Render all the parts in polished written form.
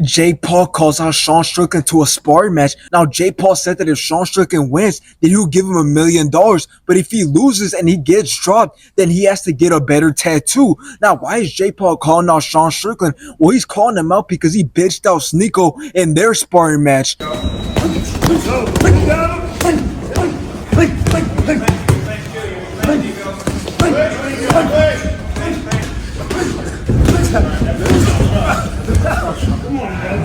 Jake Paul calls out Sean Strickland to a sparring match. Now, Jake Paul said that if Sean Strickland wins, then he'll give him $1,000,000. But if he loses and he gets dropped, then he has to get a better tattoo. Now, why is Jake Paul calling out Sean Strickland? Well, he's calling him out because he bitched out Sneako in their sparring match.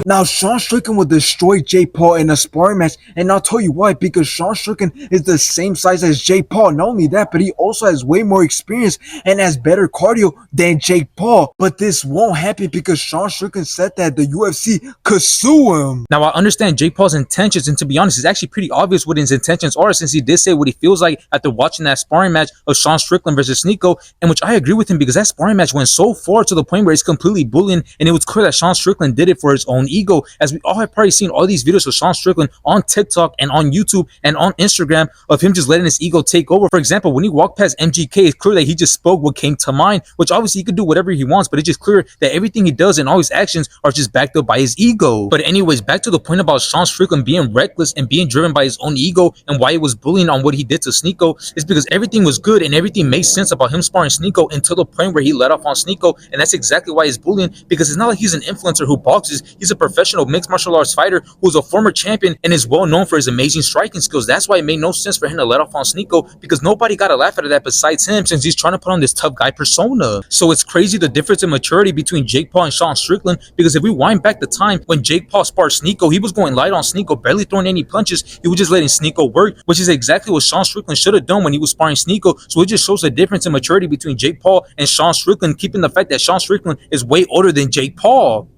Now, Sean Strickland will destroy Jake Paul in a sparring match, and I'll tell you why, because Sean Strickland is the same size as Jake Paul. Not only that, but he also has way more experience and has better cardio than Jake Paul. But this won't happen because Sean Strickland said that the UFC could sue him. Now, I understand Jake Paul's intentions, and to be honest, it's actually pretty obvious what his intentions are, since he did say what he feels like after watching that sparring match of Sean Strickland versus Sneako, and which I agree with him, because that sparring match went so far to the point where it's completely bullying, and it was clear that Sean Strickland did it for his own ego, as we all have probably seen all these videos of Sean Strickland on TikTok and on YouTube and on Instagram of him just letting his ego take over. For example, when he walked past MGK, it's clear that he just spoke what came to mind, which obviously he could do whatever he wants, but it's just clear that everything he does and all his actions are just backed up by his ego. But anyways, back to the point about Sean Strickland being reckless and being driven by his own ego, and why he was bullying on what he did to Sneako is because everything was good and everything made sense about him sparring Sneako until the point where he let off on Sneako, and that's exactly why he's bullying, because it's not like he's an influencer who boxes. He's a professional mixed martial arts fighter who's a former champion and is well known for his amazing striking skills. That's why it made no sense for him to let off on Sneako, because nobody got a laugh out of that besides him, since he's trying to put on this tough guy persona. So it's crazy the difference in maturity between Jake Paul and Sean Strickland, because if we wind back the time when Jake Paul sparred Sneako, he was going light on Sneako, barely throwing any punches. He was just letting Sneako work, which is exactly what Sean Strickland should have done when he was sparring Sneako. So it just shows the difference in maturity between Jake Paul and Sean Strickland, keeping the fact that Sean Strickland is way older than Jake Paul.